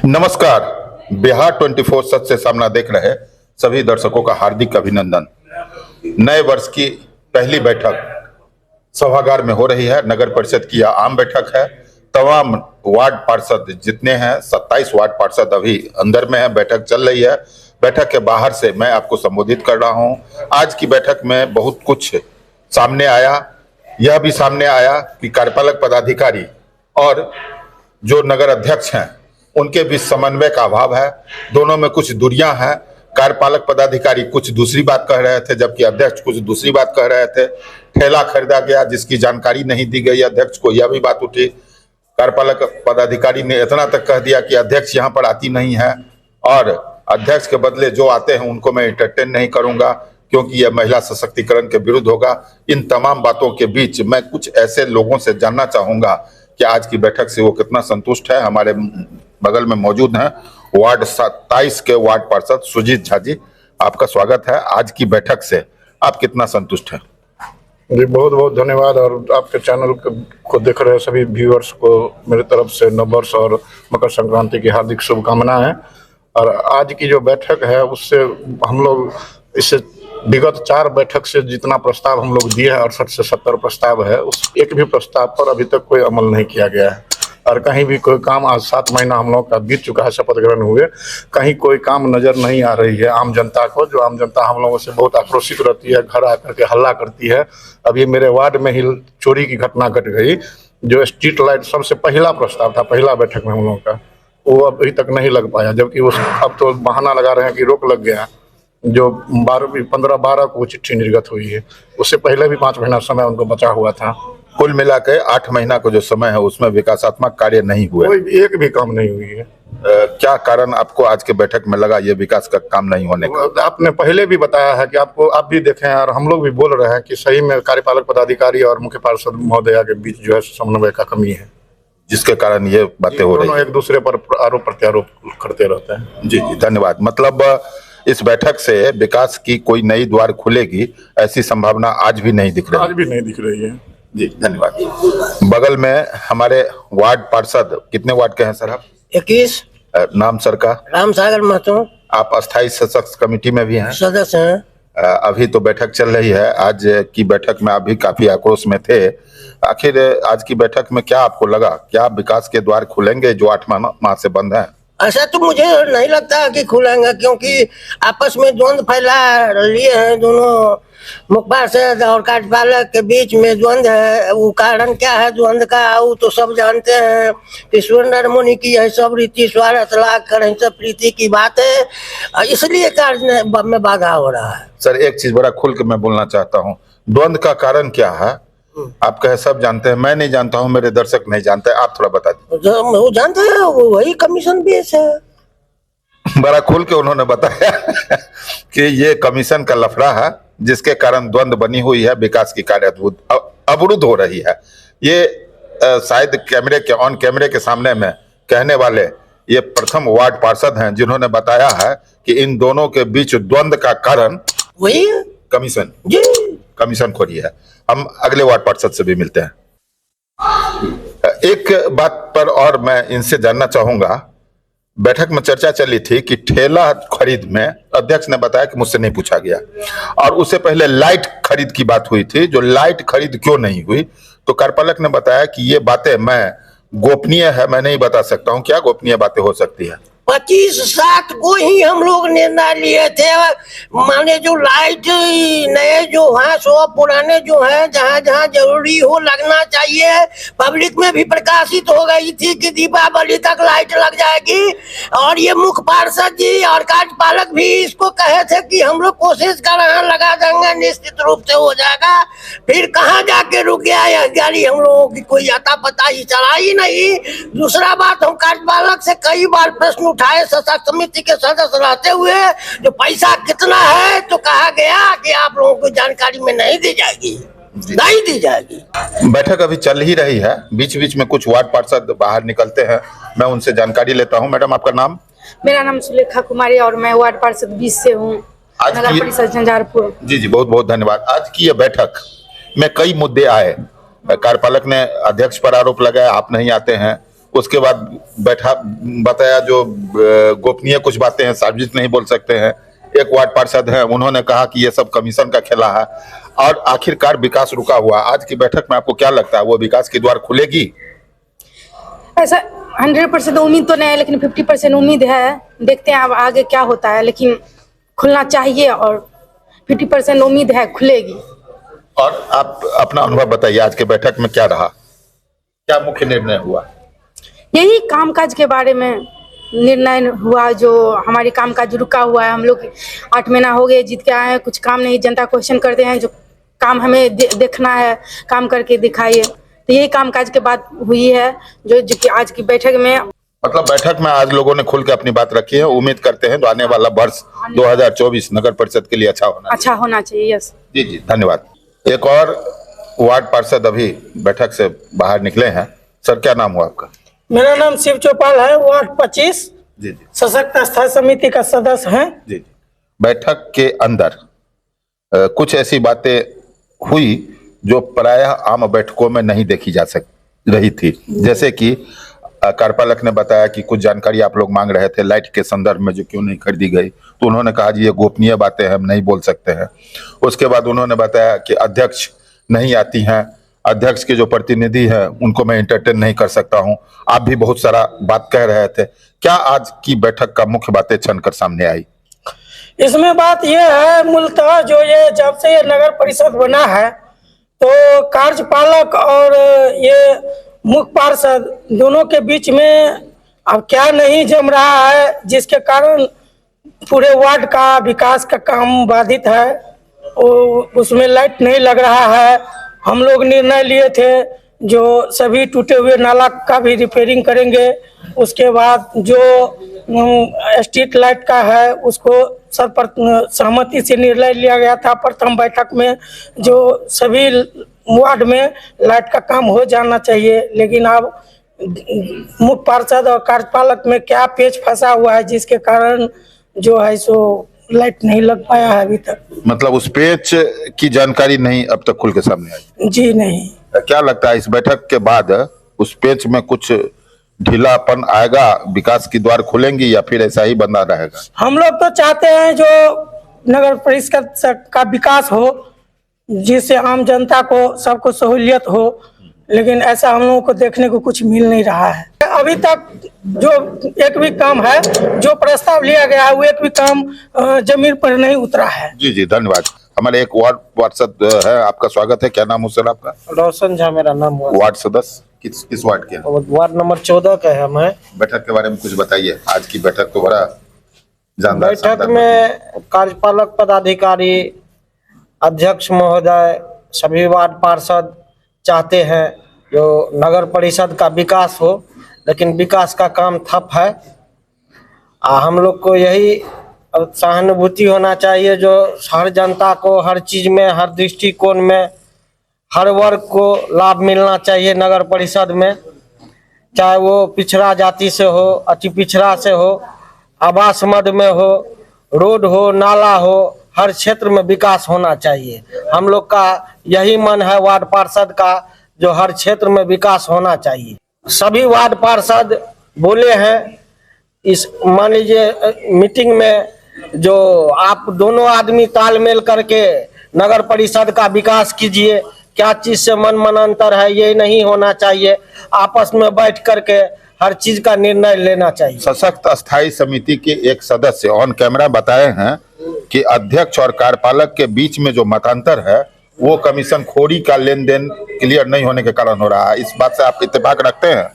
नमस्कार। बिहार 24 सच से सामना देख रहे सभी दर्शकों का हार्दिक अभिनंदन। नए वर्ष की पहली बैठक सभागार में हो रही है। नगर परिषद की यह आम बैठक है। तमाम वार्ड पार्षद जितने हैं 27 वार्ड पार्षद अभी अंदर में है, बैठक चल रही है। बैठक के बाहर से मैं आपको संबोधित कर रहा हूं। आज की बैठक में बहुत कुछ सामने आया। यह भी सामने आया कि कार्यपालक पदाधिकारी और जो नगर अध्यक्ष हैं उनके बीच समन्वय का अभाव है। दोनों में कुछ दूरियां हैं। कार्यपालक पदाधिकारी कुछ दूसरी बात कह रहे थे, जबकि अध्यक्ष कुछ दूसरी बात कह रहे थे। ठेला खरीदा गया जिसकी जानकारी नहीं दी गई अध्यक्ष को, यह भी बात उठी। कार्यपालक पदाधिकारी ने इतना तक कह दिया कि अध्यक्ष यहाँ पर आती नहीं है और अध्यक्ष के बदले जो आते हैं उनको मैं एंटरटेन नहीं करूंगा क्योंकि यह महिला सशक्तिकरण के विरुद्ध होगा। इन तमाम बातों के बीच मैं कुछ ऐसे लोगों से जानना चाहूंगा कि आज की बैठक से वो कितना संतुष्ट है। हमारे बगल में मौजूद हैं वार्ड 27 के वार्ड पार्षद सुजीत झा जी, आपका स्वागत है। आज की बैठक से आप कितना संतुष्ट हैं? जी बहुत बहुत धन्यवाद। और आपके चैनल को देख रहे सभी व्यूअर्स को मेरी तरफ से नववर्ष और मकर संक्रांति की हार्दिक शुभकामनाएं। और आज की जो बैठक है उससे हम लोग इससे विगत 4 बैठक से जितना प्रस्ताव हम लोग दिए हैं 68 से 70 प्रस्ताव है, उस एक भी प्रस्ताव पर अभी तक कोई अमल नहीं किया गया है। और कहीं भी कोई काम, आज 7 महीना हम लोग का बीत चुका है शपथ ग्रहण हुए, कहीं कोई काम नजर नहीं आ रही है आम जनता को। जो आम जनता हम लोगों से बहुत आक्रोशित रहती है, घर आकर के हल्ला करती है। अभी मेरे वार्ड में ही चोरी की घटना घट गई। जो स्ट्रीट लाइट सबसे पहला प्रस्ताव था पहला बैठक में हम लोगों का, वो अभी तक नहीं लग पाया, जबकि उस अब तो बहाना लगा रहे हैं कि रोक लग गया। जो 15-12 को चिट्ठी निर्गत हुई है, उससे पहले भी 5 महीना समय उनको बचा हुआ था। कुल मिला के 8 महीना को जो समय है उसमें विकासात्मक कार्य नहीं हुए, कोई एक भी काम नहीं हुई है। क्या कारण आपको आज के बैठक में लगा ये विकास का काम नहीं होने का? आपने पहले भी बताया है कि आपको, आप भी देखें और हम लोग भी बोल रहे हैं कि सही में कार्यपालक पदाधिकारी और मुख्य पार्षद महोदया के बीच जो है समन्वय का कमी है, जिसके कारण ये बातें हो रही है। एक दूसरे पर आरोप प्रत्यारोप करते रहते हैं। जी जी, धन्यवाद। मतलब इस बैठक से विकास की कोई नई द्वार खुलेगी ऐसी संभावना आज भी नहीं दिख रही? आज भी नहीं दिख रही है। जी धन्यवाद। बगल में हमारे वार्ड पार्षद, कितने वार्ड के हैं सर आप? 21। नाम सर का? राम सागर महतो। आप अस्थायी सशक्त कमेटी में भी हैं? सदस्य हैं। अभी तो बैठक चल रही है। आज की बैठक में आप भी काफी आक्रोश में थे। आखिर आज की बैठक में क्या आपको लगा, क्या विकास के द्वार खुलेंगे जो 8 माह से बंद है? ऐसा तो मुझे नहीं लगता कि खुलेंगे, क्योंकि आपस में द्वंद्व फैला लिए हैं। दोनों मुख्य पार्षद और कार्यपालक के बीच में द्वंद्व है। वो कारण क्या है द्वंद्व का, वो तो सब जानते हैं कि सुरेंद्र मुनि की है सब रीति स्वार्थ लाख करें सब प्रीति की बात है, इसलिए कार्य में बाधा हो रहा है। सर एक चीज बड़ा खुल के मैं बोलना चाहता हूँ, द्वंद्व का कारण क्या है? आप कहे सब जानते हैं, मैं नहीं जानता हूं, मेरे दर्शक नहीं जानते, आप थोड़ा बता दीजिए। वो जानते हैं, वही कमीशन बेस है। बड़ा खुल के उन्होंने बताया कि ये कमीशन का लफड़ा है जिसके कारण द्वंद्व बनी हुई है, विकास की कार्य अवरुद्ध हो रही है। ये शायद कैमरे के ऑन कैमरे के सामने में कहने वाले ये प्रथम वार्ड पार्षद हैं जिन्होंने बताया है कि इन दोनों के बीच द्वंद्व का कारण वही कमीशन, जी कमीशन खोरी है। हम अगले वार्ड पार्षद से भी मिलते हैं। एक बात पर और मैं इनसे जानना चाहूंगा, बैठक में चर्चा चली थी कि ठेला खरीद में अध्यक्ष ने बताया कि मुझसे नहीं पूछा गया, और उससे पहले लाइट खरीद की बात हुई थी। जो लाइट खरीद क्यों नहीं हुई, तो कार्यपालक ने बताया कि ये बातें मैं गोपनीय है, मैं नहीं बता सकता हूं। क्या गोपनीय बातें हो सकती है? 25-7 को ही हम लोग निर्णय लिए थे। माने जो लाइट नए जो हैं सो पुराने जो हैं, जहाँ जहाँ जरूरी हो लगना चाहिए। पब्लिक में भी प्रकाशित हो गई थी कि दीपावली तक लाइट लग जाएगी, और ये मुख्य पार्षद जी और कार्यपालक भी इसको कहे थे कि हम लोग कोशिश कर रहे हैं, लगा देंगे, निश्चित रूप से हो जाएगा। फिर कहाँ जाके रुक गया यह गाड़ी, हम लोगों की कोई आता पता ही चला ही नहीं। दूसरा बात, हम कार्यपालक से कई बार प्रश्न उठाए सशक्त समिति के सदस्य रहते हुए, जो पैसा कितना है तो कहा गया कि आप लोगों को जानकारी में नहीं दी जाएगी, नहीं दी जाएगी। बैठक अभी चल ही रही है, बीच बीच में कुछ वार्ड पार्षद बाहर निकलते हैं, मैं उनसे जानकारी लेता हूं। मैडम आपका नाम? मेरा नाम सुलेखा कुमारी और मैं वार्ड पार्षद 20 से हूँ, नगर परिषद झंझारपुर। जी जी, बहुत बहुत धन्यवाद। आज की यह बैठक में कई मुद्दे आए। कार्यपालक ने अध्यक्ष पर आरोप लगाया, आप नहीं आते हैं। उसके बाद बैठा बताया जो गोपनीय कुछ बातें हैं, सार्वजनिक नहीं बोल सकते हैं। एक वार्ड पार्षद हैं, उन्होंने कहा कि ये सब कमीशन का खेला है और आखिरकार विकास रुका हुआ। आज की बैठक में आपको क्या लगता है, वो विकास की द्वार खुलेगी? ऐसा 100% उम्मीद तो नहीं है, लेकिन 50% उम्मीद है। देखते हैं अब आगे क्या होता है, लेकिन खुलना चाहिए और 50% उम्मीद है खुलेगी। और आप अपना अनुभव बताइए, आज के बैठक में क्या रहा, क्या मुख्य निर्णय हुआ? यही कामकाज के बारे में निर्णय हुआ, जो हमारी कामकाज रुका हुआ है। हम लोग 8 महीना हो गए जीत के आए हैं, कुछ काम नहीं। जनता क्वेश्चन करते हैं, जो काम हमें देखना है काम करके दिखाइए। तो यही कामकाज के बात हुई है जो कि आज की बैठक में। मतलब बैठक में आज लोगों ने खुल के अपनी बात रखी है। उम्मीद करते हैं जो आने वाला वर्ष 2024 नगर परिषद के लिए अच्छा होना चाहिए। यस जी जी, धन्यवाद। एक और वार्ड पार्षद अभी बैठक से बाहर निकले हैं। सर, क्या नाम हुआ आपका? मेरा नाम शिव चौपाल है, वार्ड 25 जी जी सशक्त स्थायी समिति का सदस्य है। जी जी। बैठक के अंदर कुछ ऐसी बातें हुई जो प्रायः आम बैठकों में नहीं देखी जा रही थी। जैसे कि कार्यपालक ने बताया कि कुछ जानकारी आप लोग मांग रहे थे लाइट के संदर्भ में, जो क्यों नहीं खरीदी गई, तो उन्होंने कहा जी ये गोपनीय बातें हैं, हम नहीं बोल सकते हैं। उसके बाद उन्होंने बताया कि अध्यक्ष नहीं आती हैं, अध्यक्ष के जो प्रतिनिधि हैं उनको मैं एंटरटेन नहीं कर सकता हूं। आप भी बहुत सारा बात कह रहे थे। क्या आज की बैठक का मुख्य बातें छनकर सामने आई? इसमें बात यह है, मूलतः जो ये जब से ये नगर परिषद बना है तो कार्यपालक और ये मुख्य पार्षद दोनों के बीच में अब क्या नहीं जम रहा है, जिसके कारण पूरे वार्ड का विकास का काम बाधित है। उसमें लाइट नहीं लग रहा है। हम लोग निर्णय लिए थे जो सभी टूटे हुए नाला का भी रिपेयरिंग करेंगे। उसके बाद जो स्ट्रीट लाइट का है उसको सहमति से निर्णय लिया गया था प्रथम बैठक में, जो सभी वार्ड में लाइट का काम हो जाना चाहिए। लेकिन अब मुख्य पार्षद और कार्यपालक में क्या पेच फंसा हुआ है, जिसके कारण जो है सो लाइट नहीं लग पाया है अभी तक। मतलब उस पेच की जानकारी नहीं अब तक खुल के सामने आई? जी नहीं। क्या लगता है इस बैठक के बाद उस पेच में कुछ ढीलापन आएगा, विकास की द्वार खुलेंगी या फिर ऐसा ही बंदा रहेगा? हम लोग तो चाहते हैं जो नगर परिषद का विकास हो, जिससे आम जनता को सबको सहूलियत हो, लेकिन ऐसा हम लोगों को देखने को कुछ मिल नहीं रहा है। अभी तक जो एक भी काम है, जो प्रस्ताव लिया गया है, वो एक भी काम जमीन पर नहीं उतरा है। जी जी, धन्यवाद। हमारे एक वार्ड पार्षद है, आपका स्वागत है। क्या नाम हो सर आपका? रोशन झा मेरा नाम हुआ। वार्ड सदस्य किस वार्ड के हैं? वार्ड नंबर 14 का है। मैं बैठक के बारे में कुछ बताइए। आज की बैठक तो बड़ा जानदार। बैठक में कार्यपालक पदाधिकारी, अध्यक्ष महोदय, सभी वार्ड पार्षद चाहते हैं जो नगर परिषद का विकास हो, लेकिन विकास का काम ठप है। हम लोग को यही सहानुभूति होना चाहिए, जो हर जनता को हर चीज में, हर दृष्टिकोण में, हर वर्ग को लाभ मिलना चाहिए नगर परिषद में, चाहे वो पिछड़ा जाति से हो, अति पिछड़ा से हो, आवास मद में हो, रोड हो, नाला हो, हर क्षेत्र में विकास होना चाहिए। हम लोग का यही मन है वार्ड पार्षद का, जो हर क्षेत्र में विकास होना चाहिए। सभी वार्ड पार्षद बोले हैं इस मान लीजिए मीटिंग में, जो आप दोनों आदमी तालमेल करके नगर परिषद का विकास कीजिए। क्या चीज से मन अंतर है ये नहीं होना चाहिए, आपस में बैठ करके हर चीज का निर्णय लेना चाहिए। सशक्त स्थायी समिति के एक सदस्य ऑन कैमरा बताए हैं कि अध्यक्ष और कार्यपालक के बीच में जो मतांतर है वो कमीशन खोरी का लेन देन क्लियर नहीं होने के कारण हो रहा है। इस बात से आप इत्तेफाक रखते हैं?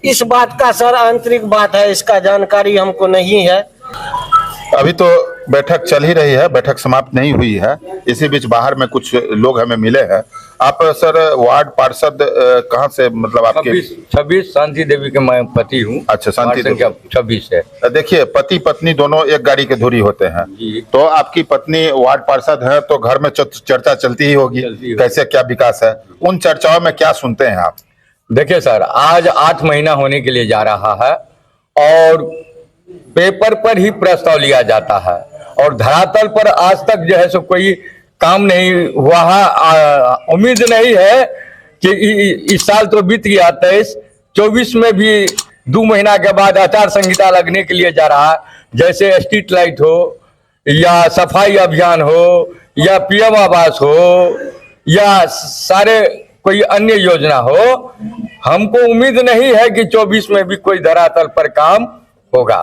इस बात का सर आंतरिक बात है, इसका जानकारी हमको नहीं है। अभी तो बैठक चल ही रही है, बैठक समाप्त नहीं हुई है। इसी बीच बाहर में कुछ लोग हमें मिले हैं। आप सर वार्ड पार्षद कहाँ से, मतलब आपके? 26 शांति देवी के मैं पति हूँ। अच्छा, शांति देवी 26 है। देखिए, पति पत्नी दोनों एक गाड़ी के धुरी होते हैं। तो आपकी पत्नी वार्ड पार्षद है तो घर में चर्चा चलती ही होगी, कैसे क्या विकास है। उन चर्चाओं में क्या सुनते हैं आप? देखिए सर, आज 8 महीना होने के लिए जा रहा है और पेपर पर ही प्रस्ताव लिया जाता है और धरातल पर आज तक जो है सो कोई काम नहीं हुआ है। उम्मीद नहीं है कि इस साल तो बीत गया 23, 24 में भी 2 महीना के बाद आचार संहिता लगने के लिए जा रहा है, जैसे स्ट्रीट लाइट हो या सफाई अभियान हो या पीएम आवास हो या सारे कोई अन्य योजना हो। हमको उम्मीद नहीं है कि 24 में भी कोई धरातल पर काम होगा।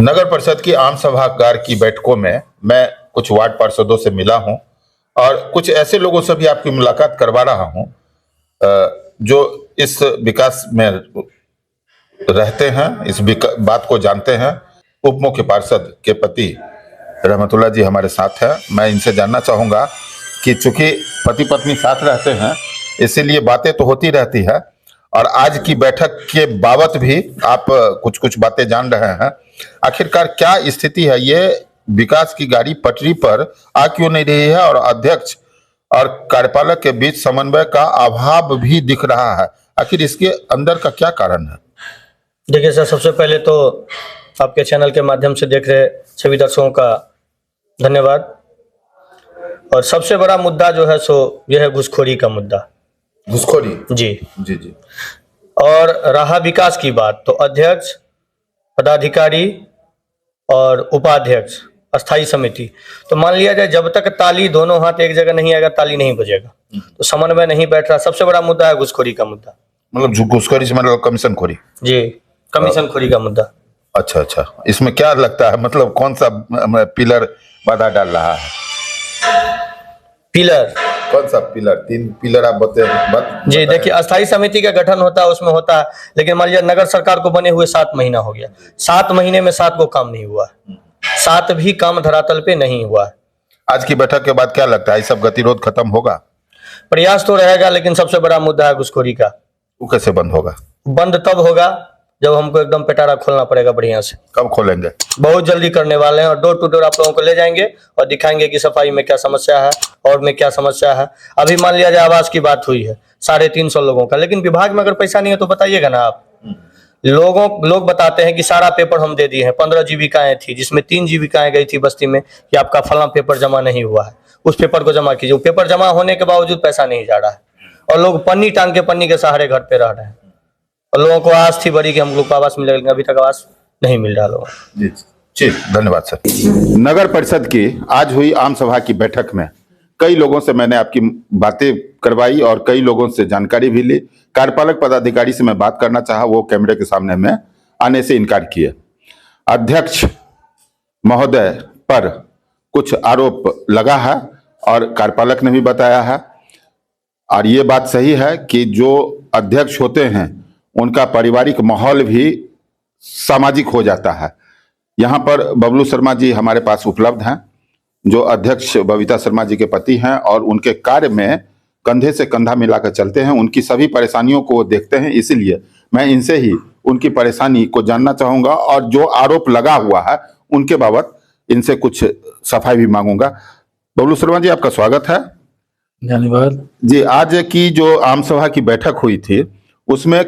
नगर परिषद की आम सभागार की बैठकों में मैं कुछ वार्ड पार्षदों से मिला हूं और कुछ ऐसे लोगों से भी आपकी मुलाकात करवा रहा हूं जो इस विकास में रहते हैं, इस बात को जानते हैं। उप मुख्य पार्षद के पति रहमतुल्लाह जी हमारे साथ हैं। मैं इनसे जानना चाहूंगा कि चूंकि पति पत्नी साथ रहते हैं इसीलिए बातें तो होती रहती है और आज की बैठक के बाबत भी आप कुछ कुछ बातें जान रहे हैं। आखिरकार क्या स्थिति है, ये विकास की गाड़ी पटरी पर आ क्यों नहीं रही है और अध्यक्ष और कार्यपालक के बीच समन्वय का अभाव भी दिख रहा है, आखिर इसके अंदर का क्या कारण है? देखिए सर, सबसे पहले तो आपके चैनल के माध्यम से देख रहे सभी दर्शकों का धन्यवाद। और सबसे बड़ा मुद्दा जो है सो यह है घूसखोरी का मुद्दा। घूसखोरी? जी जी जी। और रहा विकास की बात, तो अध्यक्ष, पदाधिकारी और उपाध्यक्ष, अस्थाई समिति, तो मान लिया जाए जब तक ताली दोनों हाथ एक जगह नहीं आएगा ताली नहीं बजेगा, तो समन्वय नहीं बैठ रहा। सबसे बड़ा मुद्दा है घूसखोरी का मुद्दा। मतलब घूसखोरी से मतलब कमीशन खोरी? जी, कमीशन खोरी का मुद्दा। अच्छा अच्छा, इसमें क्या लगता है, मतलब कौन सा पिलर बाधा डाल रहा है? पिलर? कौन सा पिलर? 3 पिलर आप बताएं। जी देखिए, अस्थाई समिति का गठन होता है, उसमें होता है, लेकिन मान लीजिए नगर सरकार को बने हुए 7 महीना हो गया, 7 महीने में 7 को काम नहीं हुआ, 7 भी काम धरातल पे नहीं हुआ। आज की बैठक के बाद क्या लगता है, सब गतिरोध खत्म होगा? प्रयास तो रहेगा, लेकिन सबसे बड़ा मुद्दा है घूसखोरी का। वो कैसे बंद होगा? बंद तब होगा जब हमको एकदम पेटारा खोलना पड़ेगा बढ़िया से। कब खोलेंगे? बहुत जल्दी करने वाले हैं और डोर टू डोर आप लोगों को ले जाएंगे और दिखाएंगे कि सफाई में क्या समस्या है और में क्या समस्या है। अभी मान लिया जाए आवास की बात हुई है 350 लोगों का, लेकिन विभाग में अगर पैसा नहीं है तो बताइएगा ना आप। लोग बताते हैं कि सारा पेपर हम दे दिए हैं, 15 जीविकाएं थी जिसमें 3 जीविकाएं गई थी बस्ती में कि आपका फला पेपर जमा नहीं हुआ है, उस पेपर को जमा कीजिए। पेपर जमा होने के बावजूद पैसा नहीं जा रहा है और लोग पन्नी टांग के पन्नी के सहारे घर पे रह रहे हैं। और लोगों को आस थी बड़ी कि हम लोग को आवास मिलेगा, लेकिन अभी तक आवास नहीं मिल रहा लोगों को। जी धन्यवाद सर। नगर परिषद की आज हुई आम सभा की बैठक में कई लोगों से मैंने आपकी बातें करवाई और कई लोगों से जानकारी भी ली। कार्यपालक पदाधिकारी से मैं बात करना चाहा, वो कैमरे के सामने में आने से इनकार किए। अध्यक्ष महोदय पर कुछ आरोप लगा है और कार्यपालक ने भी बताया है, और ये बात सही है कि जो अध्यक्ष होते हैं उनका पारिवारिक माहौल भी सामाजिक हो जाता है। यहाँ पर बबलू शर्मा जी हमारे पास उपलब्ध हैं, जो अध्यक्ष बबीता शर्मा जी के पति हैं और उनके कार्य में कंधे से कंधा मिलाकर चलते हैं। उनकी सभी परेशानियों को वो देखते हैं, इसीलिए मैं इनसे ही उनकी परेशानी को जानना चाहूंगा और जो आरोप लगा हुआ है उनके बाबत इनसे कुछ सफाई भी मांगूंगा। बबलू शर्मा जी, आपका स्वागत है। धन्यवाद जी। आज की जो आम सभा की बैठक हुई थी उसमें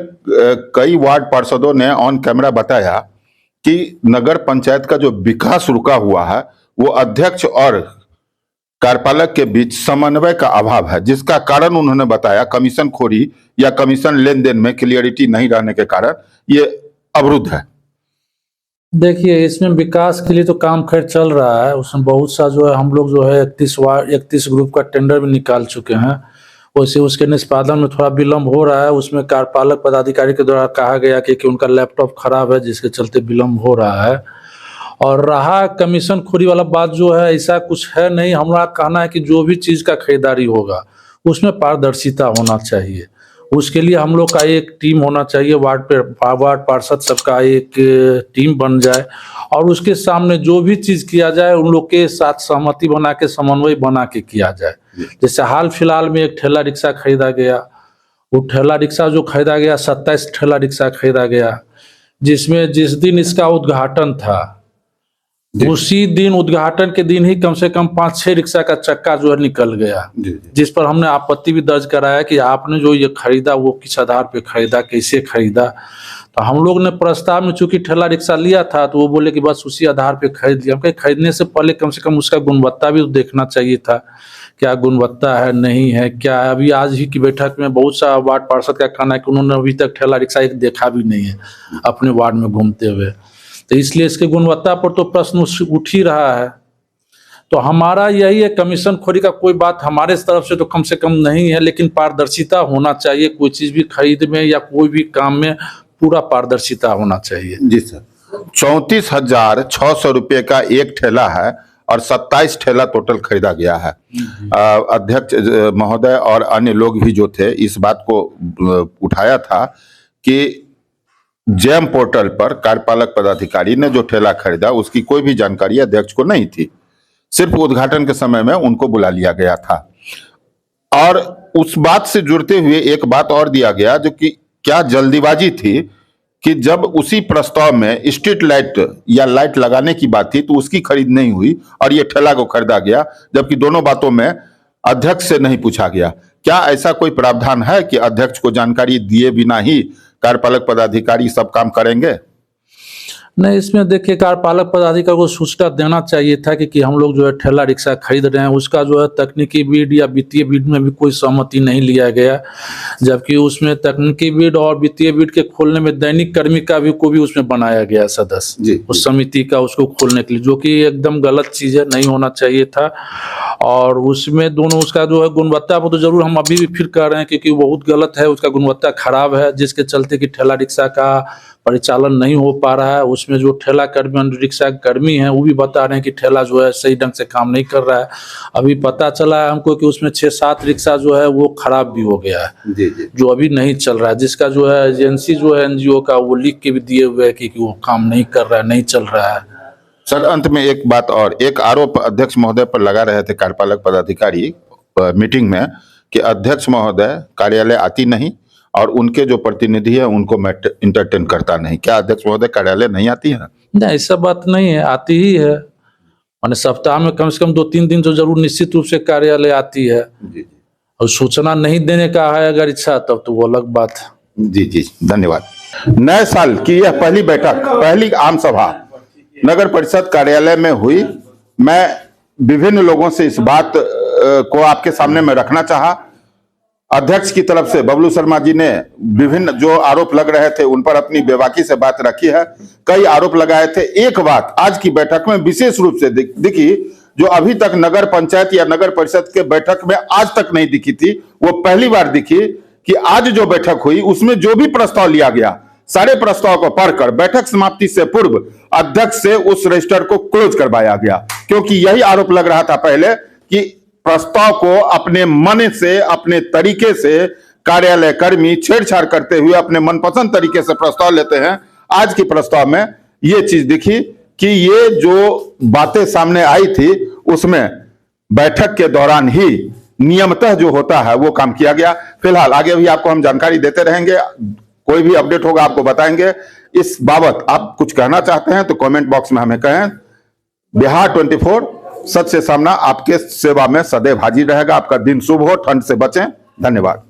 कई वार्ड पार्षदों ने ऑन कैमरा बताया कि नगर पंचायत का जो विकास रुका हुआ है वो अध्यक्ष और कार्यपालक के बीच समन्वय का अभाव है, जिसका कारण उन्होंने बताया कमीशन खोरी या कमीशन लेन देन में क्लियरिटी नहीं रहने के कारण ये अवरुद्ध है। देखिए, इसमें विकास के लिए तो काम खैर चल रहा है, उसमें बहुत सा जो है हम लोग जो है 31 ग्रुप का टेंडर भी निकाल चुके हैं। वैसे उसके निष्पादन में थोड़ा विलम्ब हो रहा है। उसमें कार्यपालक पदाधिकारी के द्वारा कहा गया कि उनका लैपटॉप खराब है जिसके चलते विलम्ब हो रहा है। और रहा कमीशन खोरी वाला बात, जो है ऐसा कुछ है नहीं। हमारा कहना है कि जो भी चीज़ का खरीदारी होगा उसमें पारदर्शिता होना चाहिए। उसके लिए हम लोग का एक टीम होना चाहिए, वार्ड पार्षद सबका एक टीम बन जाए और उसके सामने जो भी चीज़ किया जाए उन लोग के साथ सहमति बना के समन्वय बना के किया जाए। जैसे हाल फिलहाल में एक ठेला रिक्शा खरीदा गया, वो ठेला रिक्शा जो खरीदा गया 27 ठेला रिक्शा खरीदा गया, जिसमें जिस दिन इसका उद्घाटन था उसी दिन, उद्घाटन के दिन ही कम से कम 5-6 रिक्शा का चक्का जो है निकल गया, जिस पर हमने आपत्ति भी दर्ज कराया कि आपने जो ये खरीदा वो किस आधार पे खरीदा, कैसे खरीदा। तो हम लोग ने प्रस्ताव में चूंकि ठेला रिक्शा लिया था तो वो बोले कि बस उसी आधार पे खरीद लिया। हम कहे खरीदने से पहले कम से कम उसका गुणवत्ता भी देखना चाहिए था क्या गुणवत्ता है नहीं है क्या है। अभी आज ही की बैठक में बहुत सा वार्ड पार्षद का कहना है कि उन्होंने अभी तक ठेला रिक्शा एक देखा भी नहीं है अपने वार्ड में घूमते हुए, तो इसलिए इसकी गुणवत्ता पर तो प्रश्न उठ ही रहा है। तो हमारा यही है, कमीशन खोरी का कोई बात हमारे तरफ से तो कम से कम नहीं है, लेकिन पारदर्शिता होना चाहिए। कोई चीज भी खरीद में या कोई भी काम में पूरा पारदर्शिता होना चाहिए। जी सर, 34,600 रुपये का एक ठेला है और 27 ठेला टोटल खरीदा गया है। अध्यक्ष महोदय और अन्य लोग भी जो थे इस बात को उठाया था कि जैम पोर्टल पर कार्यपालक पदाधिकारी ने जो ठेला खरीदा उसकी कोई भी जानकारी अध्यक्ष को नहीं थी, सिर्फ उद्घाटन के समय में उनको बुला लिया गया था। और उस बात से जुड़ते हुए एक बात और दिया गया जो कि क्या जल्दीबाजी थी कि जब उसी प्रस्ताव में स्ट्रीट लाइट या लाइट लगाने की बात थी तो उसकी खरीद नहीं हुई और ये ठेला को खरीदा गया, जबकि दोनों बातों में अध्यक्ष से नहीं पूछा गया। क्या ऐसा कोई प्रावधान है कि अध्यक्ष को जानकारी दिए बिना ही कार्यपालक पदाधिकारी सब काम करेंगे? नहीं, इसमें देखिए कार्यपालक पदाधिकारी को सूचना देना चाहिए था कि हम लोग जो है ठेला रिक्शा खरीद रहे हैं, उसका जो है तकनीकी बिड या वित्तीय बिड में भी कोई सहमति नहीं लिया गया, जबकि उसमें तकनीकी बिड और वित्तीय बिड के खोलने में दैनिक कर्मी का भी को भी उसमें बनाया गया सदस्य जी, उस समिति का, उसको खोलने के लिए, जो कि एकदम गलत चीज है, नहीं होना चाहिए था। और उसमें दोनों उसका जो है गुणवत्ता पर तो जरूर हम अभी भी फिर कह रहे हैं क्योंकि वो बहुत गलत है, उसका गुणवत्ता खराब है, जिसके चलते कि ठेला रिक्शा का परिचालन नहीं हो पा रहा है। उसमें जो ठेला कर्मी रिक्शा कर्मी हैं वो भी बता रहे हैं कि ठेला जो है सही ढंग से काम नहीं कर रहा है। अभी पता चला है हमको कि उसमें 6-7 रिक्शा जो है वो खराब भी हो गया है, जी जी, जो अभी नहीं चल रहा है, जिसका जो है एजेंसी जो है NGO का वो लिख के भी दिए हुए है कि वो काम नहीं कर रहा है, नहीं चल रहा है। सर अंत में एक बात और, एक आरोप अध्यक्ष महोदय पर लगा रहे थे कार्यपालक पदाधिकारी मीटिंग में कि अध्यक्ष महोदय कार्यालय आती नहीं और उनके जो प्रतिनिधि है उनको इंटरटेन करता नहीं। क्या अध्यक्ष महोदय कार्यालय नहीं आती है? नहीं, ऐसा बात नहीं है, आती ही है। मैंने सप्ताह में कम से कम 2-3 दिन तो जरूर निश्चित रूप से कार्यालय आती है। जी, और सूचना नहीं देने का है अगर इच्छा तब तो वो अलग बात है। जी जी, धन्यवाद। नए साल की यह पहली बैठक, पहली आम सभा नगर परिषद कार्यालय में हुई। मैं विभिन्न लोगों से इस बात को आपके सामने में रखना चाहा। अध्यक्ष की तरफ से बबलू शर्मा जी ने विभिन्न जो आरोप लग रहे थे उन पर अपनी बेबाकी से बात रखी है। कई आरोप लगाए थे। एक बात आज की बैठक में विशेष रूप से दिखी जो अभी तक नगर पंचायत या नगर परिषद के बैठक में आज तक नहीं दिखी थी, वो पहली बार दिखी कि आज जो बैठक हुई उसमें जो भी प्रस्ताव लिया गया, सारे प्रस्ताव को पढ़कर बैठक समाप्ति से पूर्व अध्यक्ष से उस रजिस्टर को क्लोज करवाया गया, क्योंकि यही आरोप लग रहा था पहले कि प्रस्ताव को अपने मन से, अपने तरीके से कार्यालय कर्मी छेड़छाड़ करते हुए अपने मनपसंद तरीके से प्रस्ताव लेते हैं। आज की प्रस्ताव में ये चीज दिखी कि ये जो बातें सामने आई थी उसमें बैठक के दौरान ही नियमतः जो होता है वो काम किया गया। फिलहाल आगे भी आपको हम जानकारी देते रहेंगे, कोई भी अपडेट होगा आपको बताएंगे। इस बाबत आप कुछ कहना चाहते हैं तो कमेंट बॉक्स में हमें कहें। बिहार 24 सच से सामना आपके सेवा में सदैव हाजिर रहेगा। आपका दिन शुभ हो, ठंड से बचें। धन्यवाद।